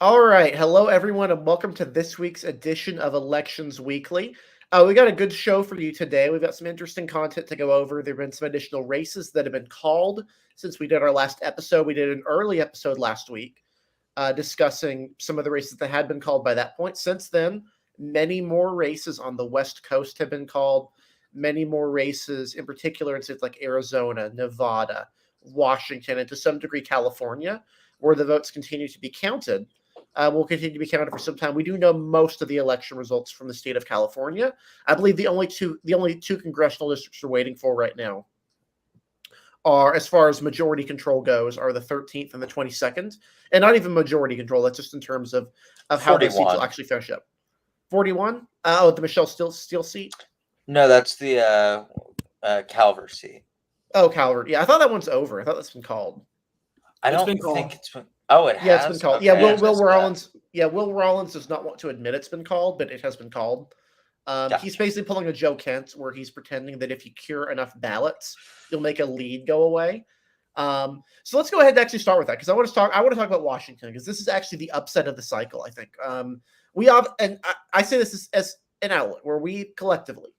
All right. Hello, everyone, and welcome to this week's edition of Elections Weekly. We got a good show for you today. We've got some interesting content to go over. There have been some additional races that have been called since we did our last episode. We did an early episode last week discussing some of the races that had been called by that point. Since then, many more races on the West Coast have been called. Many more races, in particular in states like Arizona, Nevada, Washington, and to some degree California, where the votes continue to be counted will continue to be counted for some time. We do know most of the election results from the state of California. I believe the only two congressional districts we're waiting for right now are, as far as majority control goes, are the 13th and the 22nd, and not even majority control. That's just in terms of how those seats will actually finish up. 41. Oh, the Michelle Steele seat. No, that's the Calvert seat. Oh, Calvert. Yeah, I thought that one's over. I thought that's been called. I don't think it's been. Oh, it has. Yeah, it's been called. Okay, yeah, Will Rollins. Yeah, Will Rollins does not want to admit it's been called, but it has been called. Gotcha. He's basically pulling a Joe Kent, where he's pretending that if you cure enough ballots, you'll make a lead go away. So let's go ahead and actually start with that, because I want to talk about Washington, because this is actually the upset of the cycle. I think we have, and I say this as an outlet where we collectively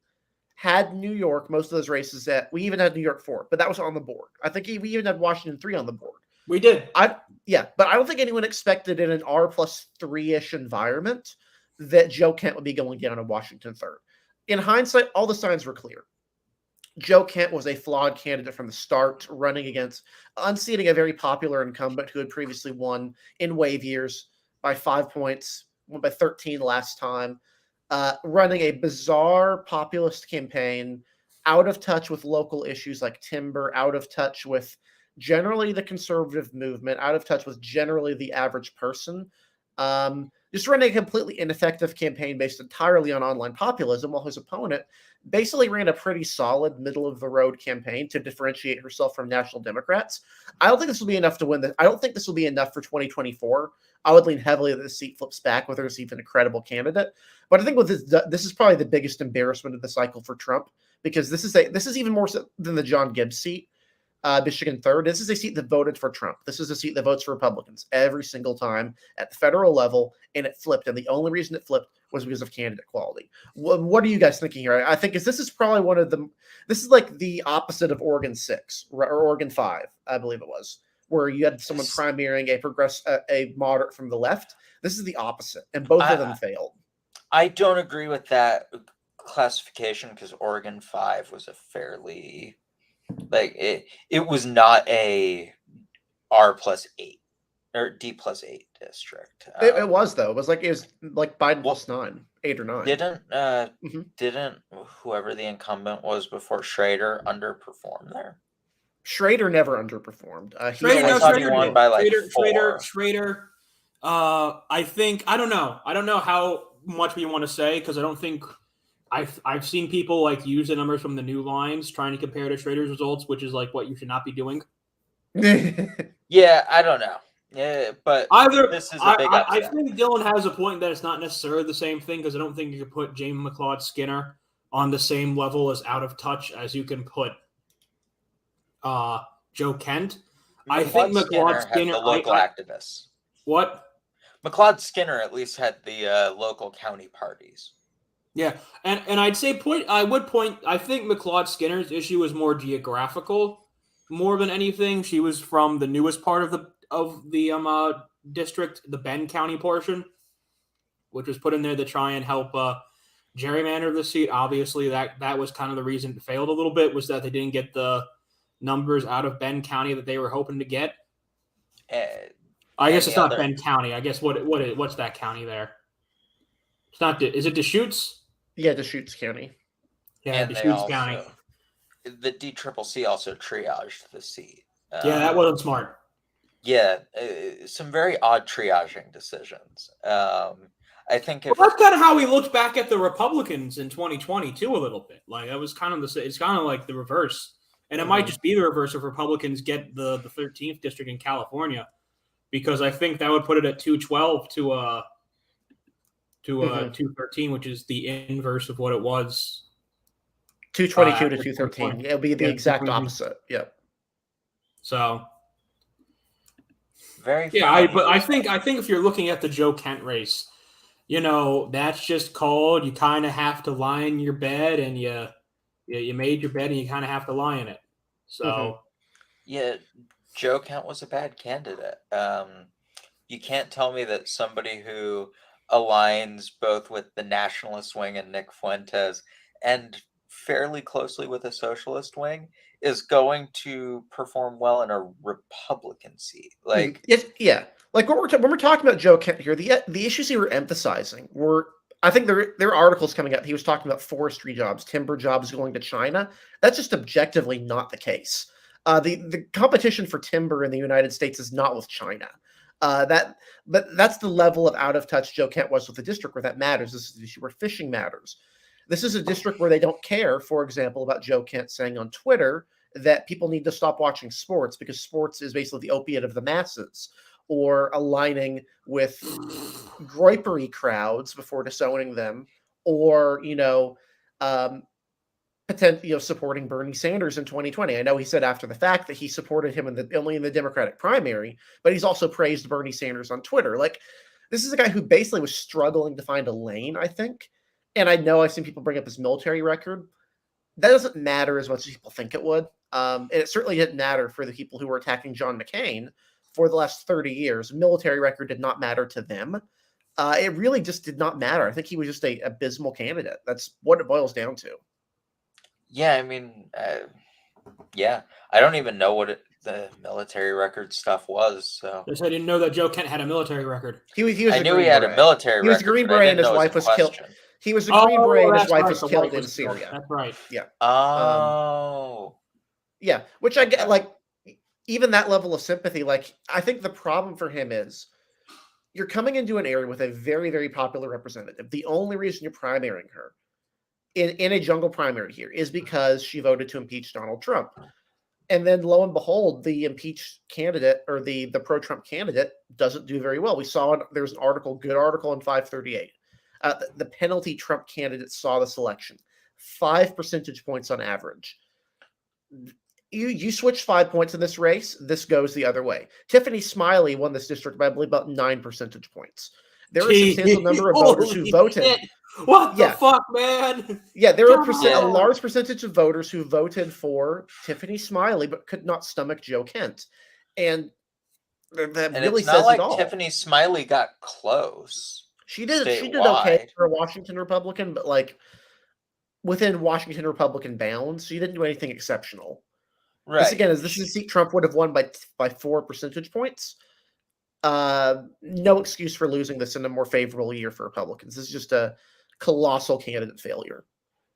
had New York, most of those races that we even had New York 4, but that was on the board. I think we even had Washington 3 on the board. We did. But I don't think anyone expected in an R+3-ish environment that Joe Kent would be going down in Washington 3rd. In hindsight, all the signs were clear. Joe Kent was a flawed candidate from the start, running against unseating a very popular incumbent who had previously won in wave years by 5 points, won by 13 last time, running a bizarre populist campaign, out of touch with local issues like timber, out of touch with generally the conservative movement, out of touch with generally the average person, just running a completely ineffective campaign based entirely on online populism, while his opponent basically ran a pretty solid middle-of-the-road campaign to differentiate herself from National Democrats. I don't think this will be enough to win. I don't think this will be enough for 2024. I would lean heavily that the seat flips back, whether it's even a credible candidate. But I think with this is probably the biggest embarrassment of the cycle for Trump, because this is even more so than the John Gibbs seat. Michigan 3rd. This is a seat that voted for Trump. This is a seat that votes for Republicans every single time at the federal level, and it flipped. And the only reason it flipped was because of candidate quality. What are you guys thinking here? I think this is probably this is like the opposite of Oregon 6 or Oregon 5, I believe it was, where you had someone primarying a moderate from the left. This is the opposite, and both of them failed. I don't agree with that classification, because Oregon 5 was a fairly it was not a R+8 or D+8 district. It was, though. It was like Biden +9, 8 or 9. Didn't whoever the incumbent was before Schrader underperform there? Schrader never underperformed. Schrader won by like 4. Schrader. I don't know how much we want to say, because I don't think. I've seen people like use the numbers from the new lines trying to compare to Schrader's results, which is like what you should not be doing. Yeah, I don't know. Yeah, but this is a big upset. I think Dylan has a point that it's not necessarily the same thing, because I don't think you could put Jamie McLeod Skinner on the same level as out of touch as you can put Joe Kent. I think McLeod Skinner, the local activists. What? McLeod Skinner at least had the local county parties. Yeah, and I think McLeod Skinner's issue is more geographical, more than anything. She was from the newest part of the district, the Bend County portion, which was put in there to try and help gerrymander the seat. Obviously, that was kind of the reason it failed a little bit, was that they didn't get the numbers out of Bend County that they were hoping to get. I guess it's not Bend County. I guess what's that county there? It's not. Is it Deschutes? Yeah, Deschutes County. Yeah, Deschutes County. The DCCC also triaged the seat. Yeah, that wasn't smart. Yeah, some very odd triaging decisions. I think that's kind of how we looked back at the Republicans in 2020 too, a little bit. Like that was kind of it's kind of like the reverse, and it might just be the reverse if Republicans get the 13th district in California, because I think that would put it at 212 to 213, which is the inverse of what it was. 222 to 213. It'll be the exact opposite. Yep. So Very Yeah, funny. but I think if you're looking at the Joe Kent race, that's just called. You kind of have to lie in your bed, and you made your bed, and you kind of have to lie in it. So Yeah, Joe Kent was a bad candidate. You can't tell me that somebody who aligns both with the nationalist wing and Nick Fuentes and fairly closely with a socialist wing is going to perform well in a Republican seat. Like, Yeah. Like when we're talking about Joe Kent here, the issues he were emphasizing were, I think there are articles coming up. He was talking about forestry jobs, timber jobs going to China. That's just objectively not the case. The competition for timber in the United States is not with China. But that's the level of out of touch Joe Kent was with the district where that matters. This is the issue where fishing matters. This is a district where they don't care, for example, about Joe Kent saying on Twitter that people need to stop watching sports because sports is basically the opiate of the masses, or aligning with groipery crowds before disowning them, or supporting Bernie Sanders in 2020. I know he said after the fact that he supported him only in the Democratic primary, but he's also praised Bernie Sanders on Twitter. Like, this is a guy who basically was struggling to find a lane, I think. And I know I've seen people bring up his military record. That doesn't matter as much as people think it would. And it certainly didn't matter for the people who were attacking John McCain for the last 30 years. Military record did not matter to them. It really just did not matter. I think he was just a abysmal candidate. That's what it boils down to. yeah, I mean, yeah, I don't even know what the military record stuff was. So I didn't know that Joe Kent had a military record. He was I a knew Green he had a Beret. military He was a record. Green but I Beret and didn't his know it wife was killed. question. He was a Green Beret and his that's wife right, was the killed in was killed. Syria. That's right. Yeah. Oh, Yeah, which I get, like, even that level of sympathy, like, I think the problem for him is you're coming into an area with a very, very popular representative. The only reason you're primarying her in a jungle primary here is because she voted to impeach Donald Trump. And then lo and behold, the impeached candidate, or the pro-Trump candidate, doesn't do very well. We saw there was an good article in 538. The penalty Trump candidate saw this election, 5 percentage points on average. You switch 5 points in this race, this goes the other way. Tiffany Smiley won this district by, I believe, about 9 percentage points. There are a substantial number of voters who voted. Shit. What the fuck, man? Yeah, there are Come a on. large percentage of voters who voted for Tiffany Smiley but could not stomach Joe Kent. And that and really it's says not like it all. Tiffany Smiley got close. She did okay statewide. for a Washington Republican, but like within Washington Republican bounds, she didn't do anything exceptional. Right. This is a seat Trump would have won by 4 percentage points. No excuse for losing this in a more favorable year for Republicans. This is just a colossal candidate failure.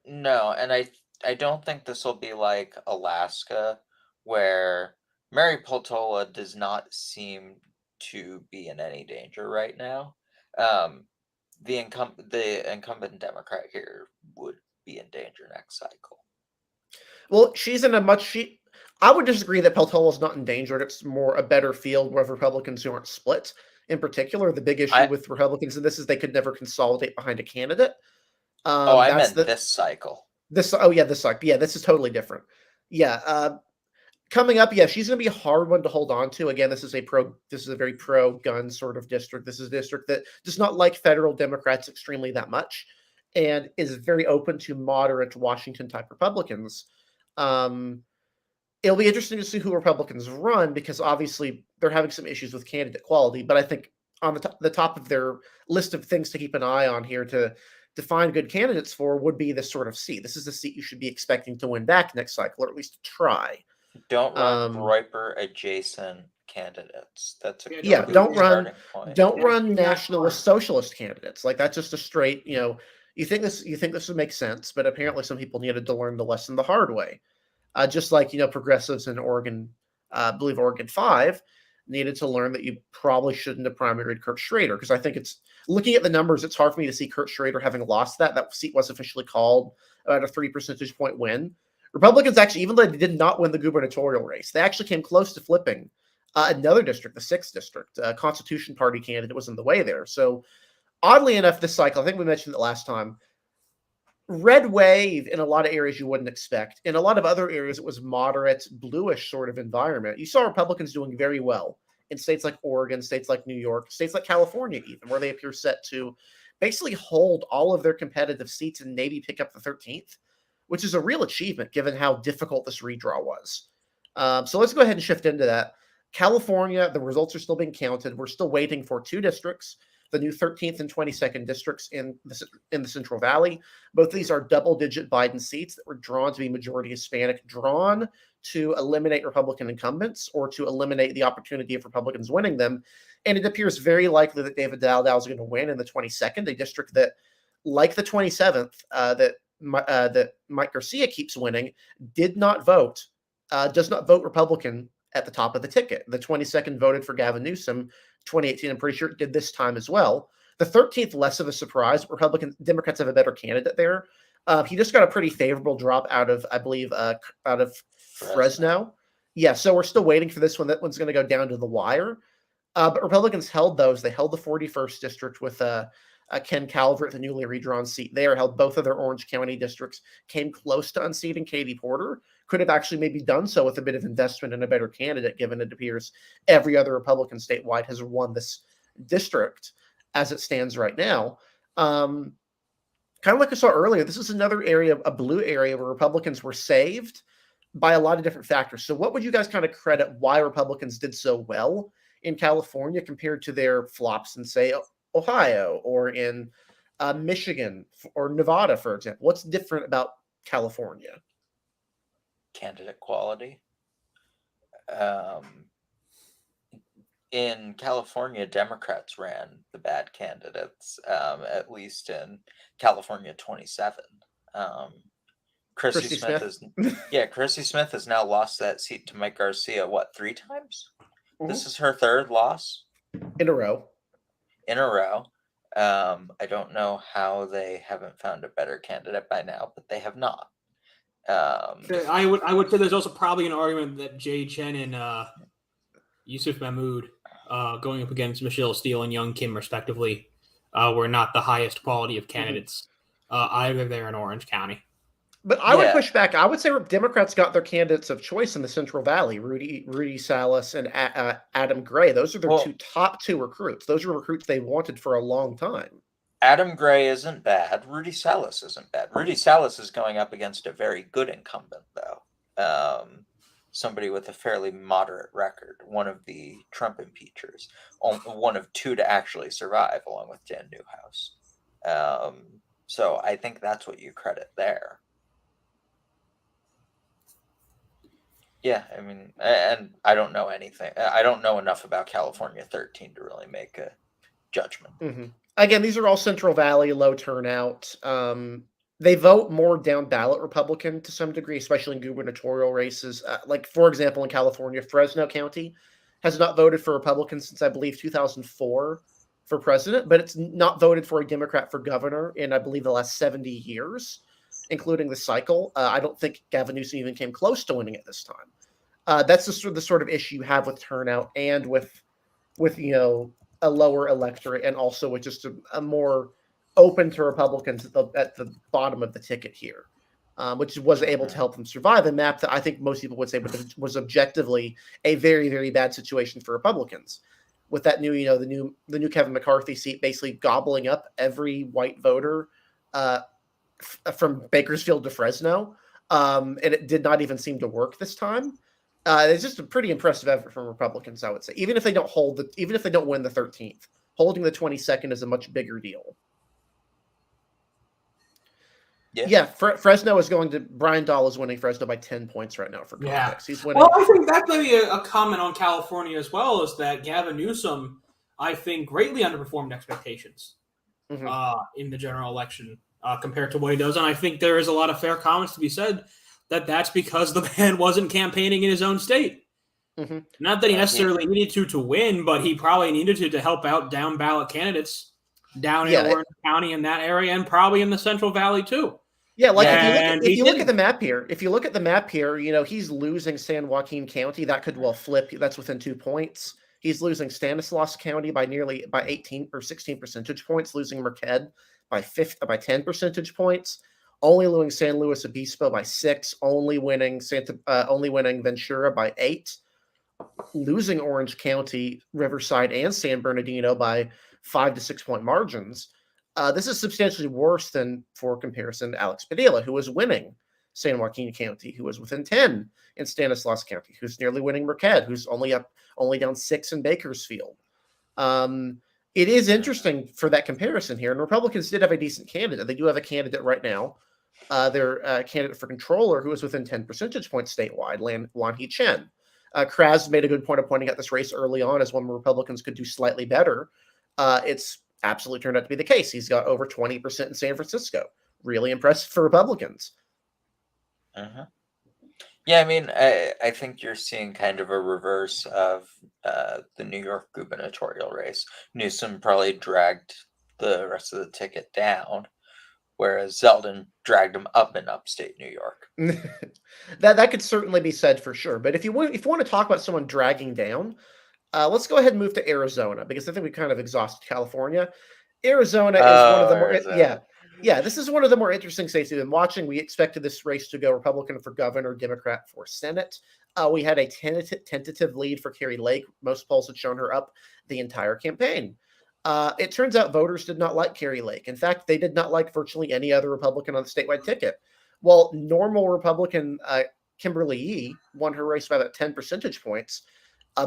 No, and I don't think this will be like Alaska, where Mary Peltola does not seem to be in any danger right now. The incumbent Democrat here would be in danger next cycle. Well, she's in I would disagree that Peltola is not endangered. It's more a better field with Republicans who aren't split. In particular, the big issue with Republicans in this is they could never consolidate behind a candidate. I meant this cycle. This cycle. Yeah, this is totally different. Yeah, coming up, yeah, she's going to be a hard one to hold on to. Again, this is a very pro-gun sort of district. This is a district that does not like federal Democrats extremely that much, and is very open to moderate Washington-type Republicans. It'll be interesting to see who Republicans run, because obviously they're having some issues with candidate quality. But I think on the top of their list of things to keep an eye on here to find good candidates for would be this sort of seat. This is the seat you should be expecting to win back next cycle, or at least try. Don't run Groiper adjacent candidates. That's a don't run point. Don't run nationalist socialist candidates. Like, that's just a straight, you think this would make sense, but apparently some people needed to learn the lesson the hard way. Just like, progressives in Oregon, I believe Oregon 5 needed to learn that you probably shouldn't have primaried Kurt Schrader, because I think it's, looking at the numbers, it's hard for me to see Kurt Schrader having lost that seat was officially called at a 3 percentage point win. Republicans actually, even though they did not win the gubernatorial race, they actually came close to flipping another district, the 6th district. Constitution Party candidate was in the way there. So oddly enough, this cycle, I think we mentioned it last time, red wave in a lot of areas you wouldn't expect. In a lot of other areas, it was moderate, bluish sort of environment. You saw Republicans doing very well in states like Oregon, states like New York, states like California, even where they appear set to basically hold all of their competitive seats and maybe pick up the 13th, which is a real achievement given how difficult this redraw was. So let's go ahead and shift into that. California, the results are still being counted. We're still waiting for 2 districts, the new 13th and 22nd districts in the Central Valley. Both of these are double-digit Biden seats that were drawn to be majority Hispanic, drawn to eliminate Republican incumbents or to eliminate the opportunity of Republicans winning them. And it appears very likely that David Dowdell is going to win in the 22nd, a district that, like the 27th, that Mike Garcia keeps winning, does not vote Republican at the top of the ticket. The 22nd voted for Gavin Newsom. 2018, I'm pretty sure it did this time as well. The 13th, less of a surprise. Democrats have a better candidate there. He just got a pretty favorable drop out of, I believe, out of Fresno. Yeah, so we're still waiting for this one. That one's going to go down to the wire. But Republicans held those. They held the 41st district with Ken Calvert, the newly redrawn seat there, held both of their Orange County districts, came close to unseating Katie Porter, could have actually maybe done so with a bit of investment in a better candidate, given it appears every other Republican statewide has won this district as it stands right now. Kind of like I saw earlier, this is another area, a blue area, where Republicans were saved by a lot of different factors. So what would you guys kind of credit why Republicans did so well in California compared to their flops in, say, Ohio or in Michigan or Nevada, for example? What's different about California? Candidate quality. In California, Democrats ran the bad candidates, at least in California 27. Chrissy Smith has now lost that seat to Mike Garcia, 3 times? Mm-hmm. This is her 3rd loss in a row. I don't know how they haven't found a better candidate by now, but they have not. I would say there's also probably an argument that Jay Chen and Yusuf Mahmood, going up against Michelle Steele and Young Kim respectively, were not the highest quality of candidates either there in Orange County. But I would push back. I would say Democrats got their candidates of choice in the Central Valley: Rudy Salas and Adam Gray. Those are their top two recruits. Those are recruits they wanted for a long time. Adam Gray isn't bad. Rudy Salas isn't bad. Rudy Salas is going up against a very good incumbent, though. Somebody with a fairly moderate record. One of the Trump impeachers. One of 2 to actually survive, along with Dan Newhouse. So I think that's what you credit there. Yeah, I mean, and I don't know anything. I don't know enough about California 13 to really make a judgment. Mm-hmm. Again, these are all Central Valley, low turnout. They vote more down ballot Republican to some degree, especially in gubernatorial races. Like, for example, in California, Fresno County has not voted for Republicans since, I believe, 2004 for president, but it's not voted for a Democrat for governor in, I believe, the last 70 years, including the cycle. I don't think Gavin Newsom even came close to winning it this time. That's the sort of issue you have with turnout and with a lower electorate, and also with just a more open to Republicans at the bottom of the ticket here, which was able to help them survive a map that I think most people would say was objectively a very, very bad situation for Republicans, with that new, the new Kevin McCarthy seat basically gobbling up every white voter from Bakersfield to Fresno, and it did not even seem to work this time. It's just a pretty impressive effort from Republicans, I would say. Even if they don't win the 13th, holding the 22nd is a much bigger deal. Yeah, Fresno is going to. Brian Dahl is winning Fresno by 10 points right now for context. He's winning. Well, I think that's maybe a comment on California as well, is that Gavin Newsom, I think, greatly underperformed expectations in the general election compared to what he does. And I think there is a lot of fair comments to be said that that's because the man wasn't campaigning in his own state. Mm-hmm. Not that he necessarily needed to win, but he probably needed to help out down ballot candidates down in Orange County in that area, and probably in the Central Valley too. Yeah, if you look at the map here, he's losing San Joaquin County. That could well flip. That's within 2 points. He's losing Stanislaus County by 18 or 16 percentage points, losing Marquette by 10 percentage points, only losing San Luis Obispo by 6, only winning Ventura by 8, losing Orange County, Riverside, and San Bernardino by 5 to 6 point margins. This is substantially worse than, for comparison, Alex Padilla, who was winning San Joaquin County, who was within 10 in Stanislaus County, who's nearly winning Marquette, who's only down 6 in Bakersfield. It is interesting for that comparison here, and Republicans did have a decent candidate. They do have a candidate right now, their candidate for controller, who is within 10 percentage points statewide, Lanhee Chen. Kraz made a good point of pointing out this race early on as one where Republicans could do slightly better. It's absolutely turned out to be the case. He's got over 20% in San Francisco. Really impressive for Republicans. Uh-huh. Yeah, I mean, I think you're seeing kind of a reverse of the New York gubernatorial race. Newsom probably dragged the rest of the ticket down, whereas Zeldin dragged him up in upstate New York. that could certainly be said for sure. But if you want to talk about someone dragging down, let's go ahead and move to Arizona, because I think we kind of exhausted California. Arizona is one of the more this is one of the more interesting states we've been watching. We expected this race to go Republican for governor, Democrat for Senate. We had a tentative lead for Kari Lake. Most polls had shown her up the entire campaign. It turns out voters did not like Kari Lake. In fact, they did not like virtually any other Republican on the statewide ticket. While normal Republican Kimberly Yee won her race by about 10 percentage points,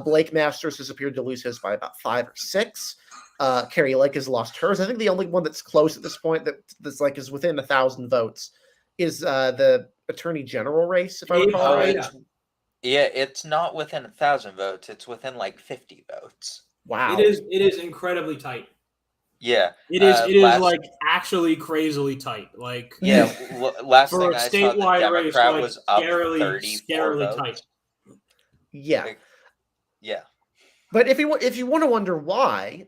Blake Masters has appeared to lose his by about 5 or 6. Kari Lake has lost hers. I think the only one that's close at this point that's like is within 1,000 votes is the Attorney General race, if I recall right. Yeah, it's not within 1,000 votes. It's within like 50 votes. Wow. It is incredibly tight. Yeah. It is like actually crazily tight. Like last for thing a I saw, the statewide race, Democrat like was up scarily 34 votes. tight. Yeah. Yeah. But if you want to wonder why,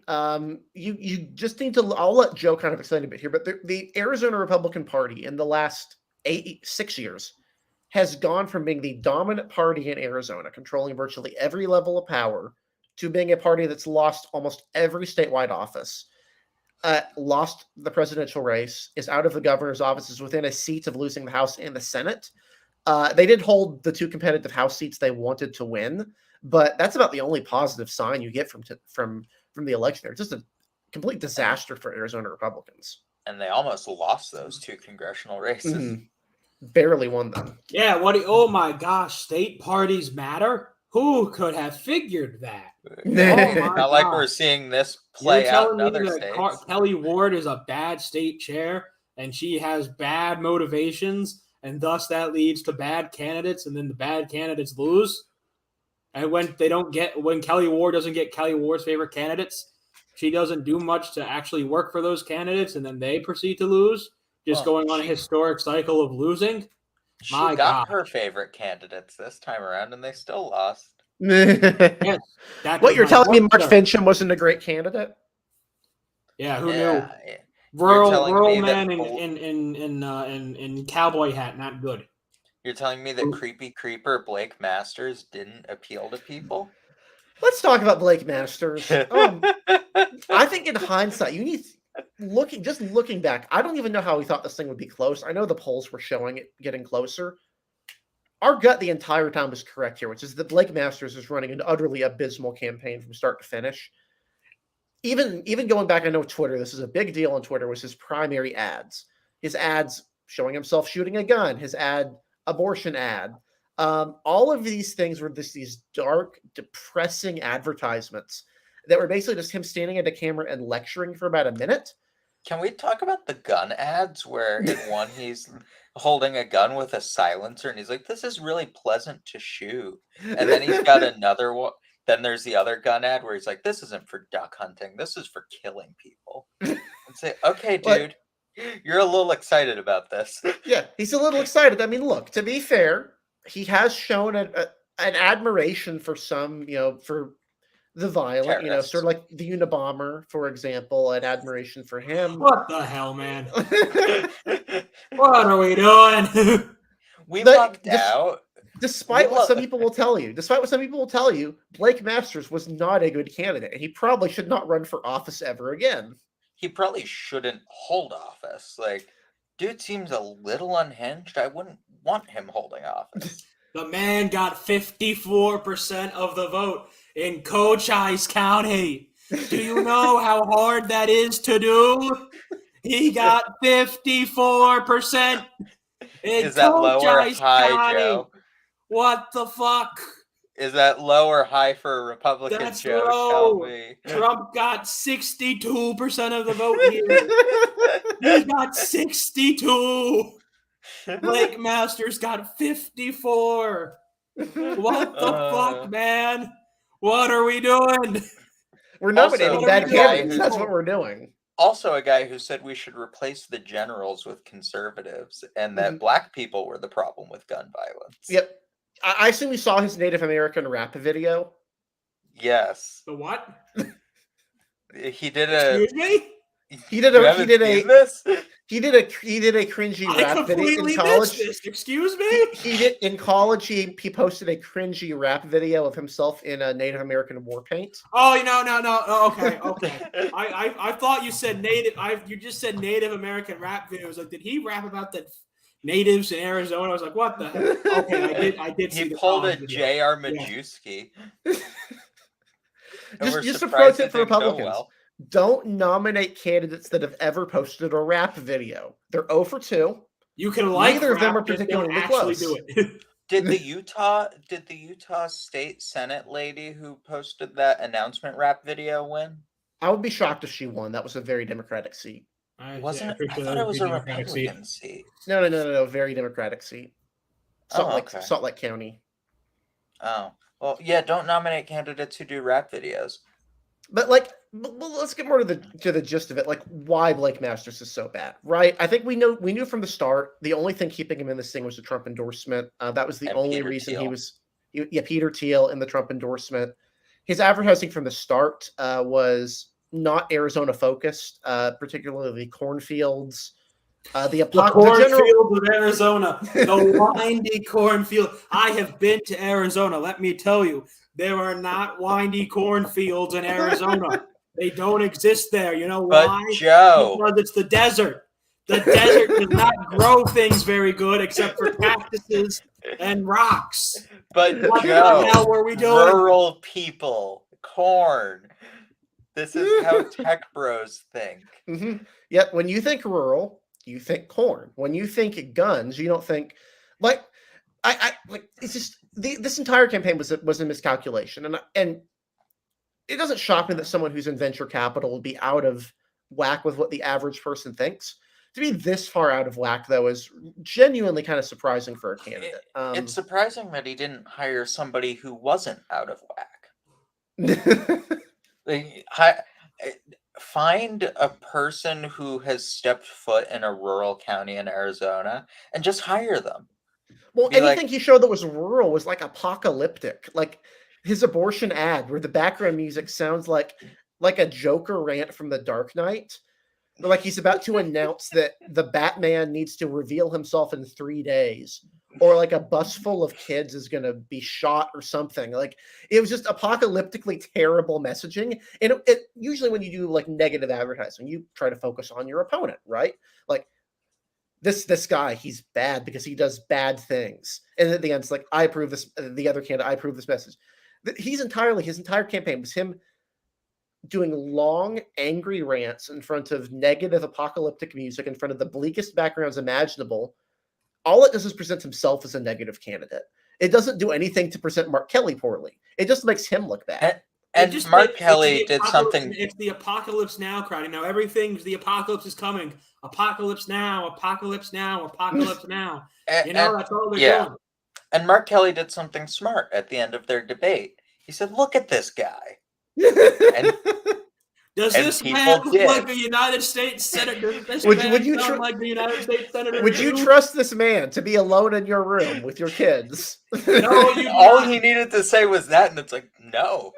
you just need to. I'll let Joe kind of explain a bit here. But the Arizona Republican Party in the last 6 years has gone from being the dominant party in Arizona, controlling virtually every level of power, to being a party that's lost almost every statewide office, lost the presidential race, is out of the governor's office, is within a seat of losing the House and the Senate. They did hold the 2 competitive House seats they wanted to win. But that's about the only positive sign you get from the election there. It's just a complete disaster for Arizona Republicans. And they almost lost those 2 congressional races. Mm-hmm. Barely won them. Yeah, oh my gosh, state parties matter? Who could have figured that? Not like we're seeing this play out in other states. Kelly Ward is a bad state chair, and she has bad motivations, and thus that leads to bad candidates, and then the bad candidates lose. And when Kelly Ward doesn't get Kelly Ward's favorite candidates, she doesn't do much to actually work for those candidates, and then they proceed to lose, going on a historic cycle of losing. She got her favorite candidates this time around, and they still lost. Yes, what, you're telling me Mark Fincham wasn't a great candidate? Yeah, who knew? Rural man in cowboy hat, not good. You're telling me that creepy creeper Blake Masters didn't appeal to people? Let's talk about Blake Masters. I think in hindsight, you need looking back, I don't even know how we thought this thing would be close. I know the polls were showing it getting closer. Our gut the entire time was correct here, which is that Blake Masters is running an utterly abysmal campaign from start to finish. Even going back, I know Twitter, this is a big deal on Twitter, was his primary ads. His ads showing himself shooting a gun, his abortion ad. All of these things were these dark, depressing advertisements that were basically just him standing at a camera and lecturing for about a minute. Can we talk about the gun ads where in one he's holding a gun with a silencer and he's like, this is really pleasant to shoot. And then he's got another one. Then there's the other gun ad where he's like, this isn't for duck hunting. This is for killing people. And say, okay, dude. You're a little excited about this. Yeah, he's a little excited. I mean, look, to be fair, he has shown an admiration for some, for the violent, terrorists. Sort of like the Unabomber, for example, an admiration for him. What the hell, man? What are we doing? We lucked out. Despite what some people will tell you, Blake Masters was not a good candidate, and he probably should not run for office ever again. He probably shouldn't hold office. Like, dude seems a little unhinged. I wouldn't want him holding office. The man got 54% of the vote in Cochise County. Do you know how hard that is to do? He got 54% in Is that low or Cochise high, County. Joe? What the fuck? Is that low or high for a Republican, That's Joe? low. Tell me. Trump got 62% of the vote here. He got 62. Blake Masters got 54. What the fuck, man? What are we doing? We're nominating Also, bad a guy candidates. who- That's what we're doing. Also, a guy who said we should replace the generals with conservatives, and that black people were the problem with gun violence. Yep. I assume you saw his Native American rap video. Yes, The what? he did a. Excuse me? He did You a haven't seen this? he did a cringy I rap video completely in college. missed this. Excuse me? He did in college. He posted a cringy rap video of himself in a Native American war paint. Oh, no. Oh, okay. I thought you said native. You just said Native American rap videos. Like, did he rap about the natives in Arizona? I was like, what the heck? Okay, I did see He the pulled a college video. J.R. Majewski. And we're Just a pro surprised tip it for didn't go Republicans. well. Don't nominate candidates that have ever posted a rap video. They're 0 for 2. You can like Neither of them rap, are just don't particularly actually close. do it. Did the Utah State Senate lady who posted that announcement rap video win? I would be shocked if she won. That was a very Democratic seat. Wasn't it? I thought it was a Republican seat. No. Very Democratic seat. Okay. Salt Lake County. Oh, well, yeah. Don't nominate candidates who do rap videos. But let's get more to the gist of it. Like, why Blake Masters is so bad, right? I think we knew from the start. The only thing keeping him in this thing was the Trump endorsement. That was the And only Peter reason Thiel. he was. Peter Thiel in the Trump endorsement. His advertising from the start was not Arizona focused, particularly cornfields. The Cornfield of Arizona, the windy cornfield. I have been to Arizona. Let me tell you, there are not windy cornfields in Arizona. They don't exist there. You know But why? Joe, Because it's the desert. The desert does not grow things very good except for cactuses and rocks. but What the Joe, hell were we doing? rural people, corn. This is how tech bros think. Yep. When you think rural, you think corn. When you think guns, you don't think like it's just this entire campaign was a miscalculation, and it doesn't shock me that someone who's in venture capital will be out of whack with what the average person thinks. To be this far out of whack, though, is genuinely kind of surprising for a candidate. It's surprising that he didn't hire somebody who wasn't out of whack. Find a person who has stepped foot in a rural county in Arizona and just hire them. Well, Be anything like- he showed that was rural was like apocalyptic. Like his abortion ad, where the background music sounds like a Joker rant from The Dark Knight. Or like he's about to announce that the Batman needs to reveal himself in 3 days. Or like a bus full of kids is going to be shot or something. Like it was just apocalyptically terrible messaging. And it usually when you do like negative advertising, you try to focus on your opponent, right? Like this guy, he's bad because he does bad things. And at the end, it's like, I approve this. The other candidate, I approve this message. His entire campaign was him doing long, angry rants in front of negative apocalyptic music, in front of the bleakest backgrounds imaginable. All it does is present himself as a negative candidate. It doesn't do anything to present Mark Kelly poorly. It just makes him look bad. And Just Mark it's Kelly the did apocalypse- something. It's the apocalypse now crowd. You know, the apocalypse is coming. Apocalypse now, apocalypse now, apocalypse now. You know, that's all they're doing. And Mark Kelly did something smart at the end of their debate. He said, "Look at this guy." Does and this people man look did. like a United States senator? Does this Would man you sound tr- like the United States senator? Would you trust this man to be alone in your room with your kids? No, you All not. he needed to say was that, and it's like, no,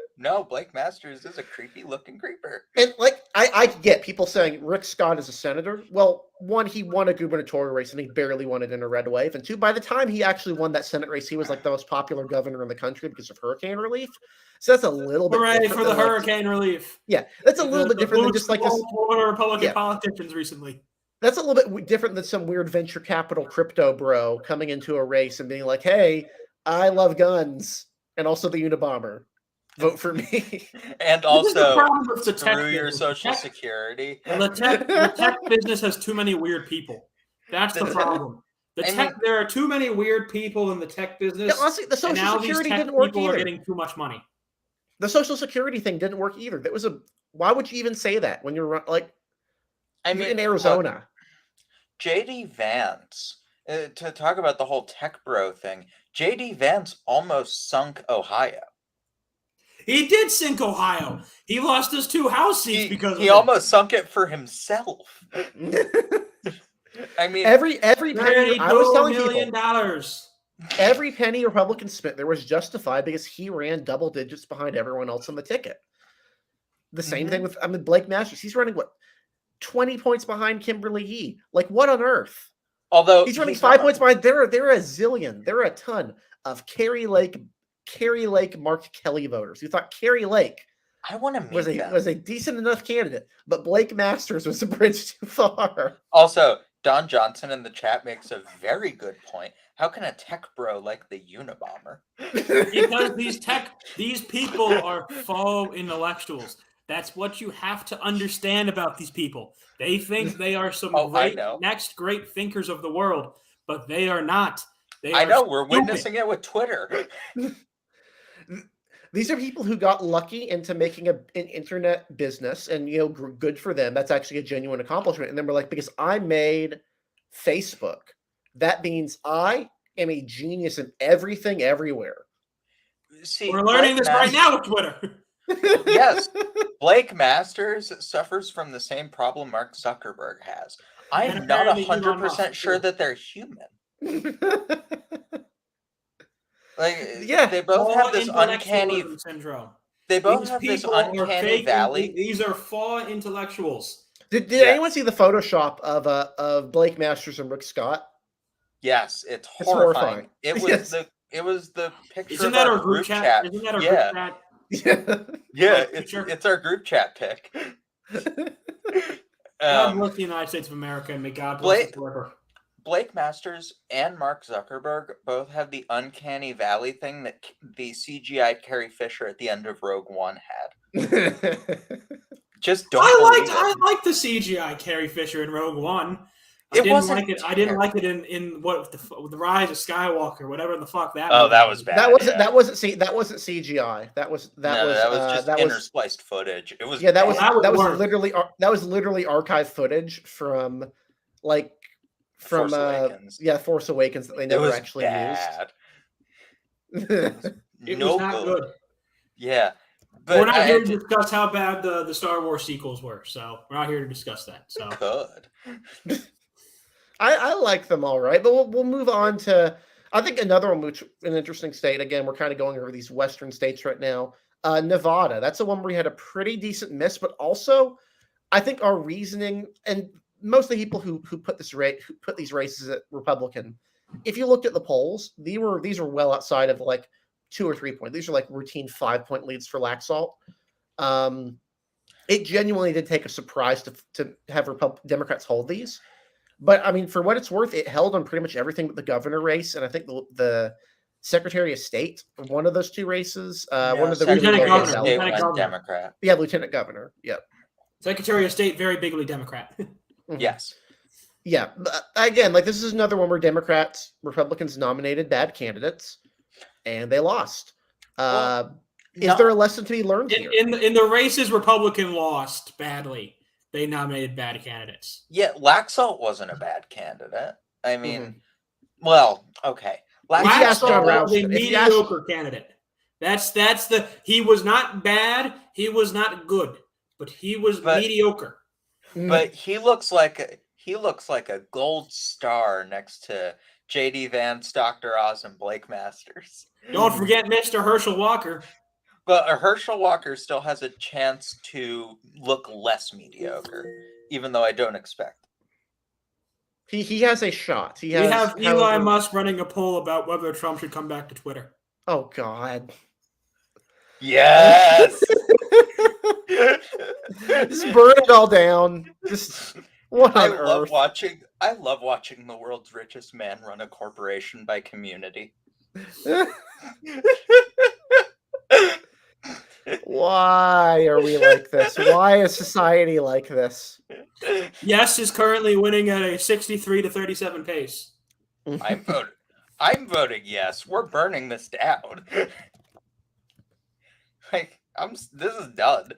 Blake Masters is a creepy looking creeper. And like I get people saying Rick Scott is a senator. Well, one, he won a gubernatorial race and he barely won it in a red wave. And two, by the time he actually won that Senate race, he was like the most popular governor in the country because of hurricane relief. So that's a little bit Hooray different for the than, like- hurricane relief. Yeah, that's a little bit different than just like this. Florida Republican Yeah. politicians recently. That's a little bit different than some weird venture capital crypto bro coming into a race and being like, "Hey, I love guns and also the Unabomber. Vote for me. And This is the also problem with the tech through your business. social Tech- security. the tech business has too many weird people. That's the problem. There are too many weird people in the tech business. Yeah, honestly, the and Social now these Security tech didn't work people are either. getting too much money. The Social Security thing didn't work either. That was why would you even say that when you're like in Arizona? Look, JD Vance, to talk about the whole tech bro thing, JD Vance almost sunk Ohio. He did sink Ohio. He lost his 2 House seats because he of almost sunk it for himself. I mean, every penny I was telling $32 million. people, every penny Republicans spent there was justified because he ran double digits behind everyone else on the ticket. The same thing with Blake Masters. He's running 20 points behind Kimberly Yee. Like, what on earth? Although he's running 5 points behind. There are a zillion. There are a ton of Carrie Lake, Mark Kelly voters who thought Carrie Lake was a decent enough candidate, but Blake Masters was a bridge too far. Also, Don Johnson in the chat makes a very good point. How can a tech bro like the Unabomber? Because these people are faux intellectuals. That's what you have to understand about these people. They think they are some next great thinkers of the world, but they are not. We're witnessing it with Twitter. These are people who got lucky into making an internet business, and good for them. That's actually a genuine accomplishment. And then we're like, because I made Facebook, that means I am a genius in everything, everywhere. See, we're learning this right now with Twitter. Yes, Blake Masters suffers from the same problem Mark Zuckerberg has. I'm not 100% sure that they're human. They both have this uncanny syndrome. They both have this uncanny valley. These are faux intellectuals. Did anyone see the Photoshop of Blake Masters and Rick Scott? Yes, it's horrifying. It was the picture. Isn't that our group chat? Isn't that our group chat? Yeah, it's our group chat pic. God bless the United States of America, and may God bless it forever. Blake Masters and Mark Zuckerberg both have the uncanny valley thing that the CGI Carrie Fisher at the end of Rogue One had. Just don't. I liked the CGI Carrie Fisher in Rogue One. I didn't like it in what the Rise of Skywalker, whatever the fuck that. Oh, that was bad. That wasn't CGI. That was just interspliced footage. It was that was literally archive footage from Force Awakens. Force Awakens that they never actually used. It was not good. Yeah. But we're not here to discuss how bad the Star Wars sequels were, so we're not here to discuss that. So good. I like them all right, but we'll move on to I think another one, which an interesting state. Again, we're kind of going over these Western states right now. Nevada, that's the one where we had a pretty decent miss, but also I think our reasoning and most of the people who put these races at Republican, if you looked at the polls, these were well outside of like 2 or 3 points. These are like routine 5-point leads for Laxalt. It genuinely did take a surprise to have Democrats hold these. But I mean, for what it's worth, it held on pretty much everything but the governor race, and I think the Secretary of State, one of those 2 races, one of the Lieutenant governor, Democrat. Yeah, Lieutenant Governor. Yep. Secretary of State, very bigly Democrat. Yes. Yeah. But again, this is another one where Republicans nominated bad candidates, and they lost. Is there a lesson to be learned here? In the races, Republican lost badly. They nominated bad candidates. Yeah, Laxalt wasn't a bad candidate. I mean, well, okay. Laxalt was a mediocre candidate. He was not bad. He was not good, but he was mediocre. But he looks like a gold star next to J.D. Vance, Dr. Oz, and Blake Masters. Don't forget Mr. Herschel Walker. But Herschel Walker still has a chance to look less mediocre, even though I don't expect. He has a shot. We have Elon Musk running a poll about whether Trump should come back to Twitter. Oh God. Yes. Just burn it all down. Just what on earth? I love watching the world's richest man run a corporation by community. Why are we like this? Why is society like this? Yes is currently winning at a 63-37 pace. I'm voting yes. We're burning this down. Like this is done.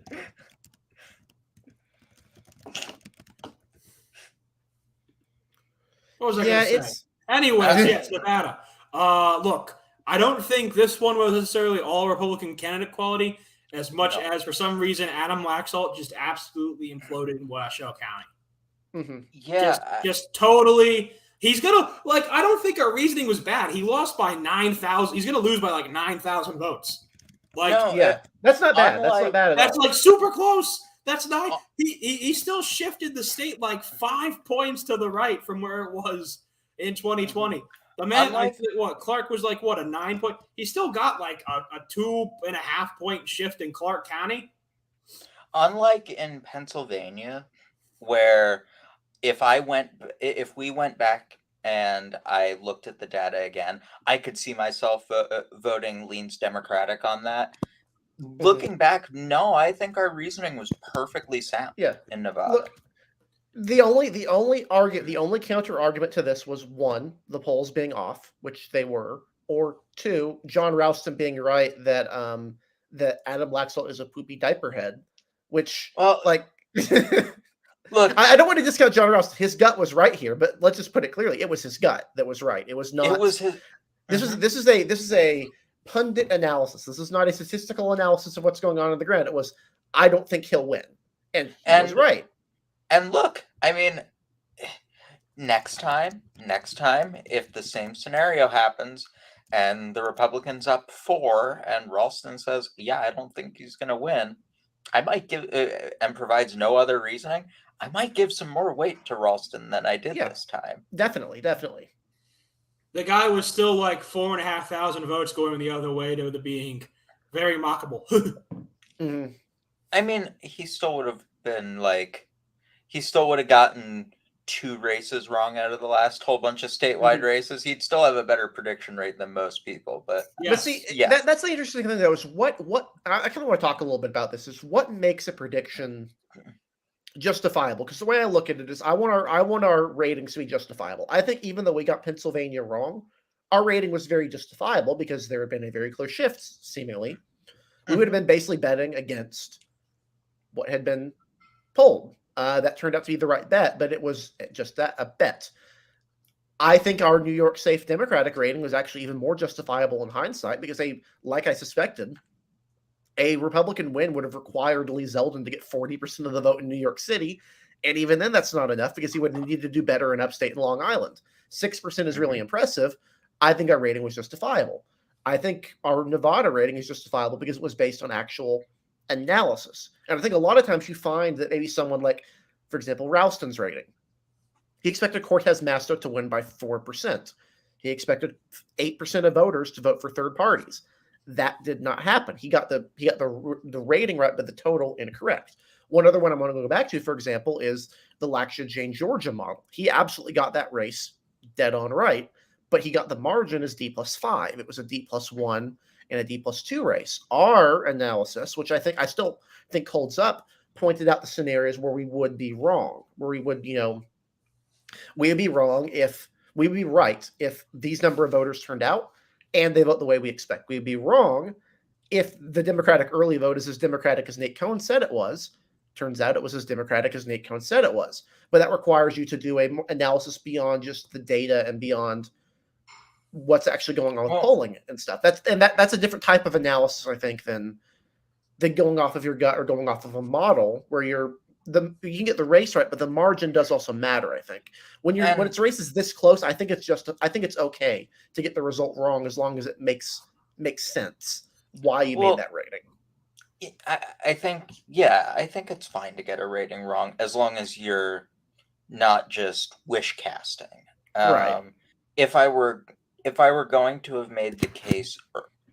What was I Yeah, going to say? Anyways, yes, Nevada. Look, I don't think this one was necessarily all Republican candidate quality as much as for some reason Adam Laxalt just absolutely imploded in Washoe County. Mm-hmm. Yeah, just totally. He's gonna I don't think our reasoning was bad. He lost by 9,000. He's gonna lose by like 9,000 votes. Yeah, that's not bad. That's not bad at all. That's like super close. That's not. He still shifted the state like 5 points to the right from where it was in 2020. The man, Clark was like a 9 point. He still got like a 2.5 point shift in Clark County. Unlike in Pennsylvania, where if we went back and I looked at the data again, I could see myself voting leans Democratic on that. Mm-hmm. Looking back, no, I think our reasoning was perfectly sound. Yeah. In Nevada. Look, the only counter argument to this was one, the polls being off, which they were, or two, John Ralston being right that that Adam Laxalt is a poopy diaper head, which Look, I don't want to discount John Ralston. His gut was right here, but let's just put it clearly: it was his gut that was right. It was not. It was his. This is a pundit analysis. This is not a statistical analysis of what's going on the ground. It was, I don't think he'll win, and he was right. And look, I mean, next time, if the same scenario happens and the Republicans up 4, and Ralston says, "Yeah, I don't think he's going to win," I might give and provides no other reasoning. I might give some more weight to Ralston than I did this time. Definitely. The guy was still like 4,500 votes going the other way to the being very mockable. Mm-hmm. I mean, he still would have been he still would have gotten 2 races wrong out of the last whole bunch of statewide races. He'd still have a better prediction rate than most people. But that's the interesting thing though, is what I kind of want to talk a little bit about this, is what makes a prediction justifiable, because the way I look at it is I want our ratings to be justifiable. I think even though we got Pennsylvania wrong, our rating was very justifiable because there had been a very clear shift, seemingly. We would have been basically betting against what had been polled. That turned out to be the right bet, but it was just a bet. I think our New York safe Democratic rating was actually even more justifiable in hindsight because like I suspected, a Republican win would have required Lee Zeldin to get 40% of the vote in New York City. And even then, that's not enough because he would need to do better in upstate and Long Island. 6% is really impressive. I think our rating was justifiable. I think our Nevada rating is justifiable because it was based on actual analysis. And I think a lot of times you find that maybe someone like, for example, Ralston's rating, he expected Cortez Masto to win by 4%. He expected 8% of voters to vote for third parties. That did not happen. He got the rating right, but the total incorrect. One other one I'm going to go back to, for example, is the Laksha Jane Georgia model. He absolutely got that race dead on right, but he got the margin as D+5. It was a D+1 and a D+2 race. Our analysis, which I still think holds up, pointed out the scenarios where we would be wrong, where we would, we would be wrong if we would be right if these number of voters turned out and they vote the way we expect. We'd be wrong if the Democratic early vote is as Democratic as Nate Cohn said it was. Turns out it was as Democratic as Nate Cohn said it was. But that requires you to do an analysis beyond just the data and beyond what's actually going on with polling and stuff. That's a different type of analysis, I think, than going off of your gut or going off of a model where you can get the race right, but the margin does also matter. I think when it's races this close, I think it's okay to get the result wrong as long as it makes sense why you made that rating. I think it's fine to get a rating wrong as long as you're not just wish casting. Right. If I were going to have made the case,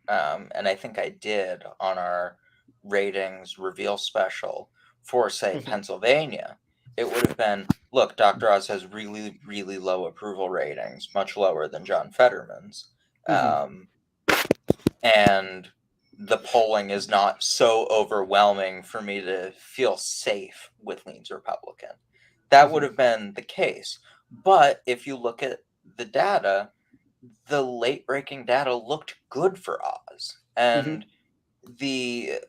and I think I did on our ratings reveal special for, say, Pennsylvania, it would have been, look, Dr. Oz has really, really low approval ratings, much lower than John Fetterman's. Um, and the polling is not so overwhelming for me to feel safe with leans Republican. That would have been the case. But if you look at the data, the late breaking data looked good for Oz. And the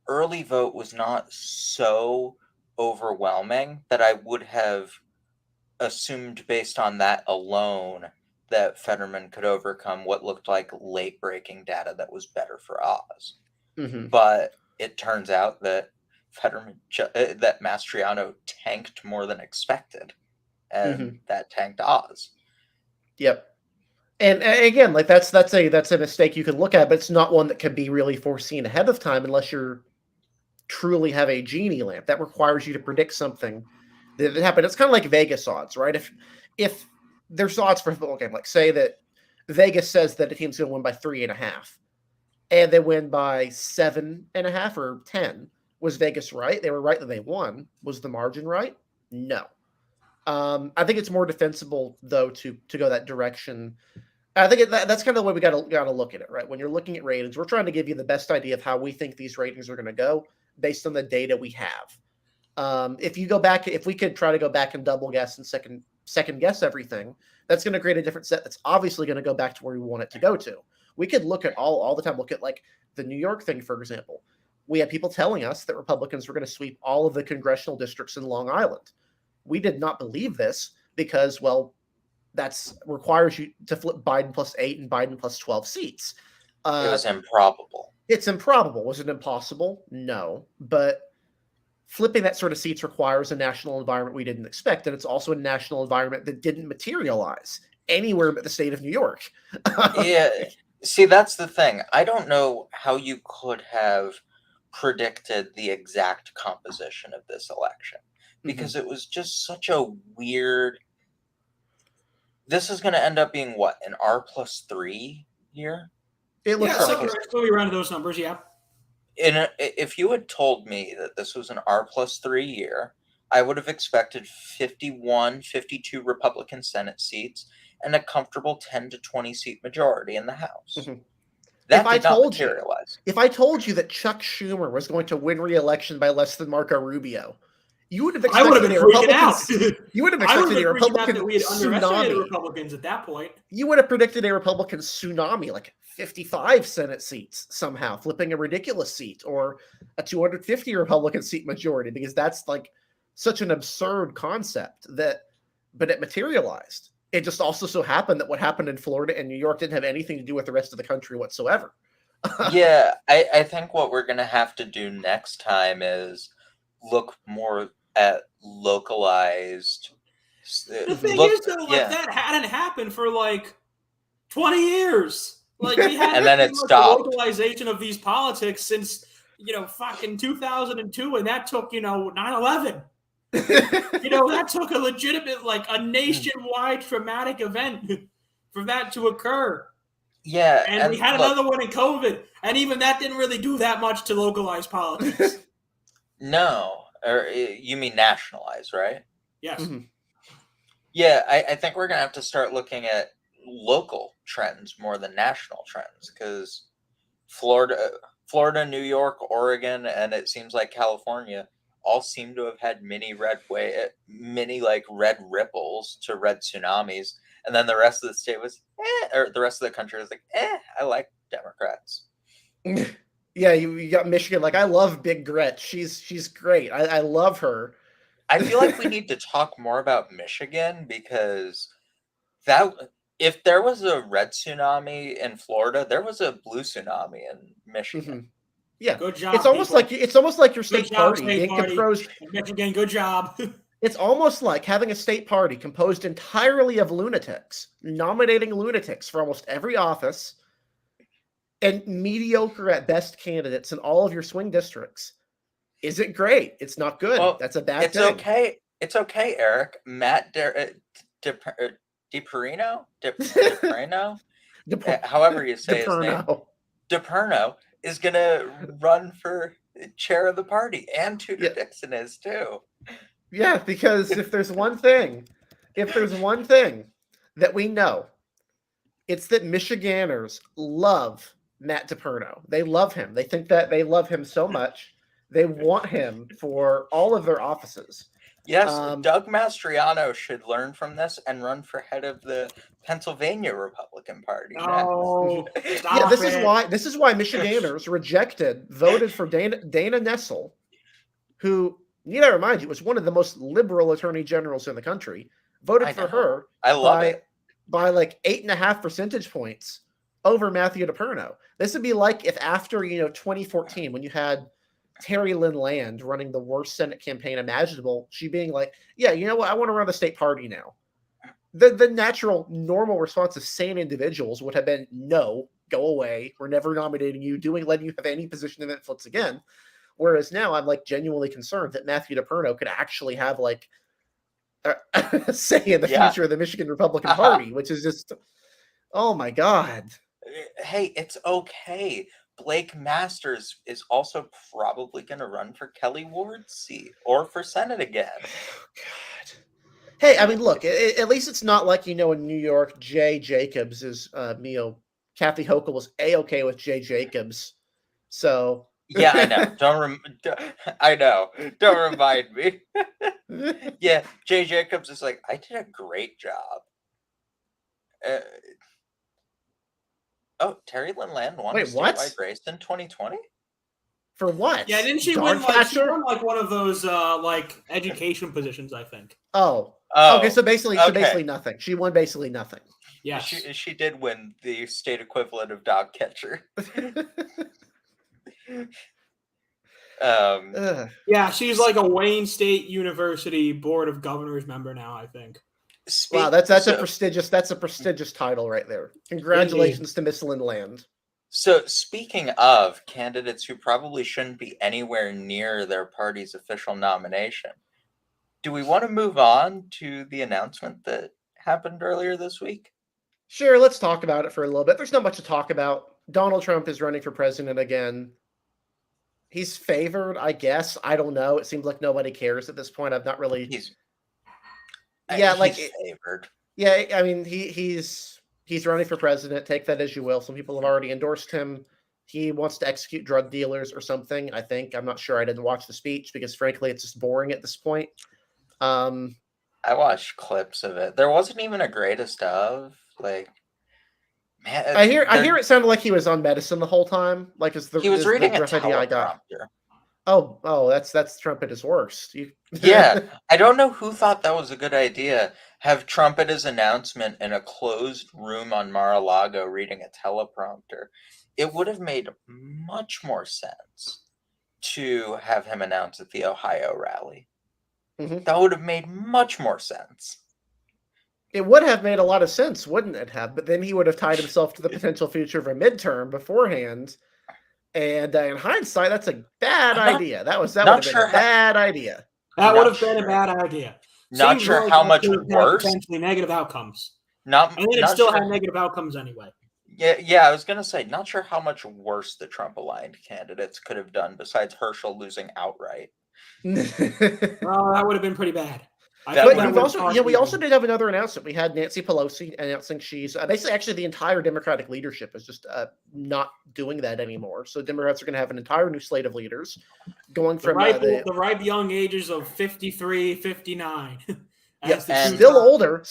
early vote was not so overwhelming that I would have assumed based on that alone that Fetterman could overcome what looked like late breaking data that was better for Oz. But it turns out that that Mastriano tanked more than expected, and that tanked Oz. Yep. And again, like that's a mistake you can look at, but it's not one that can be really foreseen ahead of time unless you're truly have a genie lamp that requires you to predict something that happened. It's kind of like Vegas odds, right? If there's odds for a football game, like say that Vegas says that a team's going to win by 3.5, and they win by 7.5 or 10, was Vegas right? They were right that they won. Was the margin right? No. I think it's more defensible though to go that direction. I think that's kind of the way we got to look at it, right? When you're looking at ratings, we're trying to give you the best idea of how we think these ratings are going to go based on the data we have. If you go back, if we could try to go back and double guess and second guess everything, that's going to create a different set. That's obviously going to go back to where we want it to go to. We could look at all the time. Look at like the New York thing, for example. We had people telling us that Republicans were going to sweep all of the congressional districts in Long Island. We did not believe this because, well, that's requires you to flip Biden +8 and Biden +12 seats. It was improbable. It's improbable. Was it impossible? No. But flipping that sort of seats requires a national environment we didn't expect. And it's also a national environment that didn't materialize anywhere but the state of New York. Yeah. See, that's the thing. I don't know how you could have predicted the exact composition of this election because it was just such a weird. This is going to end up being what, an R+3 year? It looks like it's going to be around those numbers, yeah. If you had told me that this was an R+3 year, I would have expected 51, 52 Republican Senate seats and a comfortable 10 to 20 seat majority in the House. That did not materialize. If I told you that Chuck Schumer was going to win re-election by less than Marco Rubio, you would have expected I would have been freaking out. You would have expected a Republican that we had underestimated tsunami. Republicans at that point. You would have predicted a Republican tsunami, like 55 Senate seats somehow, flipping a ridiculous seat, or a 250 Republican seat majority, because that's like such an absurd concept but it materialized. It just also so happened that what happened in Florida and New York didn't have anything to do with the rest of the country whatsoever. Yeah, I think what we're going to have to do next time is look more at localized. The thing is, though, like that hadn't happened for like 20 years. Like we had and then it stopped. Localization of these politics since fucking 2002, and that took 9/11. That took a legitimate, like a nationwide traumatic event for that to occur. Yeah, and we had another one in COVID, and even that didn't really do that much to localize politics. No, or you mean nationalize, right? Yes. Yeah, I think we're gonna have to start looking at local trends more than national trends, because Florida, New York, Oregon, and it seems like California all seem to have had mini red ripples to red tsunamis, and then the rest of the state was or the rest of the country was like, I like Democrats. Yeah, you got Michigan. Like, I love Big Gretch. She's great. I love her. I feel like we need to talk more about Michigan, because if there was a red tsunami in Florida, there was a blue tsunami in Michigan. Yeah, good job. It's almost like your state party being composed. Michigan, good job. It's almost like having a state party composed entirely of lunatics, nominating lunatics for almost every office, and mediocre at best candidates in all of your swing districts. Is it great? It's not good. Well, that's a bad thing. Okay. It's okay, Eric. Matt DiPerino, however you say his name, DiPerno is going to run for chair of the party, and Tudor Dixon is too. Yeah, because if there's one thing that we know, It's that Michiganders love Matt DePerno. They love him. They think that they love him so much. They want him for all of their offices. Yes, Doug Mastriano should learn from this and run for head of the Pennsylvania Republican Party. No, Yeah, this is why Michiganders voted for Dana Nessel, who, need I remind you, was one of the most liberal attorney generals in the country. Voted for her. I love it. By like 8.5 percentage points over Matthew DePerno. This would be like if after 2014, when you had Terry Lynn Land running the worst Senate campaign imaginable, she being like, yeah, you know what, I want to run the state party now. The natural, normal response of sane individuals would have been, no, go away. We're never nominating you, letting you have any position of influence again. Whereas now I'm like genuinely concerned that Matthew DePerno could actually have like a say in the future of the Michigan Republican Party, which is just, oh my God. Hey, it's okay. Blake Masters is also probably going to run for Kelly Ward's seat or for Senate again. Oh, God. Hey, I mean, look, at least it's not like, in New York, Jay Jacobs is, Kathy Hochul was A-okay with Jay Jacobs. So. Yeah, I know. I know. Don't remind me. Yeah, Jay Jacobs is like, I did a great job. Terry Lynn Land won a statewide race in 2020? For what? Yeah, didn't she win like one of those like education positions, I think. Oh. Okay, so basically nothing. She won basically nothing. Yeah. She did win the state equivalent of dog catcher. Yeah, she's like a Wayne State University Board of Governors member now, I think. Wow, that's a prestigious title right there. Congratulations to Miss Lynn Land. So speaking of candidates who probably shouldn't be anywhere near their party's official nomination, do we want to move on to the announcement that happened earlier this week? Sure, let's talk about it for a little bit. There's not much to talk about. Donald Trump is running for president again. He's favored, I guess. I don't know. It seems like nobody cares at this point. I've not really. He's favored. Yeah, I mean, he's running for president. Take that as you will. Some people have already endorsed him. He wants to execute drug dealers or something, I think. I'm not sure. I didn't watch the speech because, frankly, it's just boring at this point. I watched clips of it. There wasn't even a greatest of. Like, man, I hear it sounded like he was on medicine the whole time. Like, he was reading a teleprompter. Oh, that's Trump at his worst. Yeah, I don't know who thought that was a good idea. Have Trump at his announcement in a closed room on Mar-a-Lago reading a teleprompter. It would have made much more sense to have him announce at the Ohio rally. Mm-hmm. That would have made much more sense. It would have made a lot of sense, wouldn't it have? But then he would have tied himself to the potential future of a midterm beforehand. And in hindsight, that's a bad idea. That would have been a bad idea. That would have been a bad idea. Not sure how much worse. Potentially negative outcomes. And then it still had negative outcomes anyway. Yeah, I was going to say, not sure how much worse the Trump-aligned candidates could have done besides Herschel losing outright. Well, that would have been pretty bad. We also did have another announcement. We had Nancy Pelosi announcing she's basically the entire Democratic leadership is just not doing that anymore. So Democrats are going to have an entire new slate of leaders going from the ripe young ages of 53, 59. Yeah, still older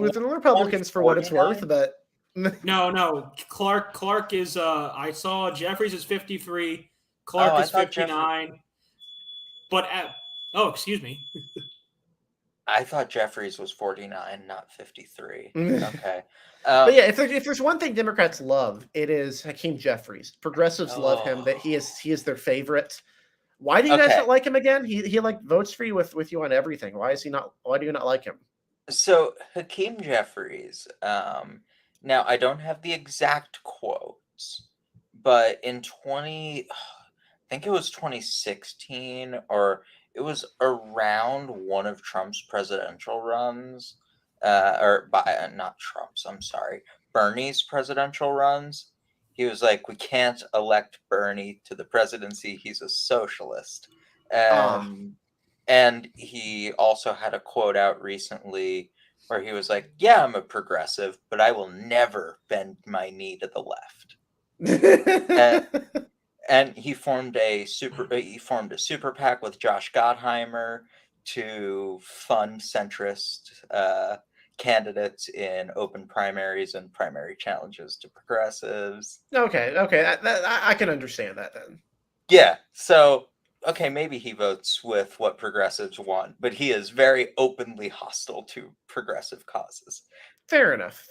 than the Republicans for what it's worth, but no. Clark is I saw Jeffries is 53, Clark is 59. But excuse me. I thought Jeffries was 49, not 53. Okay. But yeah, if there's one thing Democrats love, it is Hakeem Jeffries. Progressives love him. That he is their favorite. Why do you guys not like him again? He like votes for you with you on everything. Why do you not like him? So Hakeem Jeffries. Now I don't have the exact quotes, but in I think it was 2016 or. It was around one of Trump's presidential runs, not Trump's, I'm sorry, Bernie's presidential runs. He was like, we can't elect Bernie to the presidency. He's a socialist. And he also had a quote out recently where he was like, "Yeah, I'm a progressive, but I will never bend my knee to the left." And he formed a super PAC with Josh Gottheimer to fund centrist candidates in open primaries and primary challenges to progressives. Okay, I can understand that then. Yeah, so okay, maybe he votes with what progressives want, but he is very openly hostile to progressive causes. Fair enough.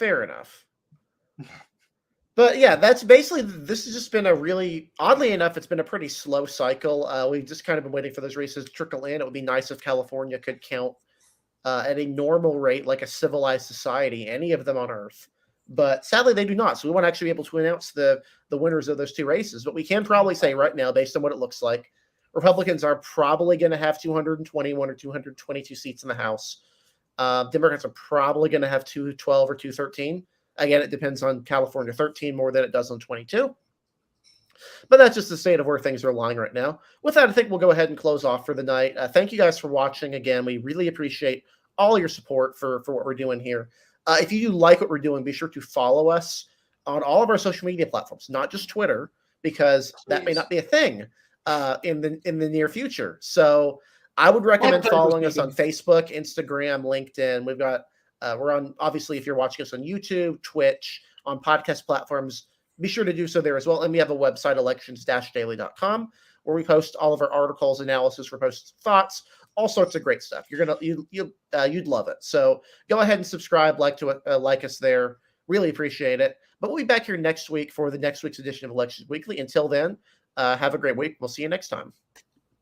But yeah, that's basically, this has just been a really, oddly enough, it's been a pretty slow cycle. We've just kind of been waiting for those races to trickle in. It would be nice if California could count at a normal rate, like a civilized society, any of them on Earth. But sadly, they do not. So we won't actually be able to announce the winners of those two races. But we can probably say right now, based on what it looks like, Republicans are probably going to have 221 or 222 seats in the House. Democrats are probably going to have 212 or 213. Again, it depends on California 13 more than it does on 22. But that's just the state of where things are lying right now. With that, I think we'll go ahead and close off for the night. Thank you guys for watching. Again, we really appreciate all your support for what we're doing here. If you do like what we're doing, be sure to follow us on all of our social media platforms, not just Twitter, because that may not be a thing in the near future. So I would recommend following us on Facebook, Instagram, LinkedIn. We've got we're on, obviously, if you're watching us on YouTube, Twitch, on podcast platforms, be sure to do so there as well. And we have a website, elections-daily.com, where we post all of our articles, analysis, reposts, thoughts, all sorts of great stuff. You'd love it. So go ahead and subscribe, like us there. Really appreciate it. But we'll be back here next week for the next week's edition of Elections Weekly. Until then, have a great week. We'll see you next time.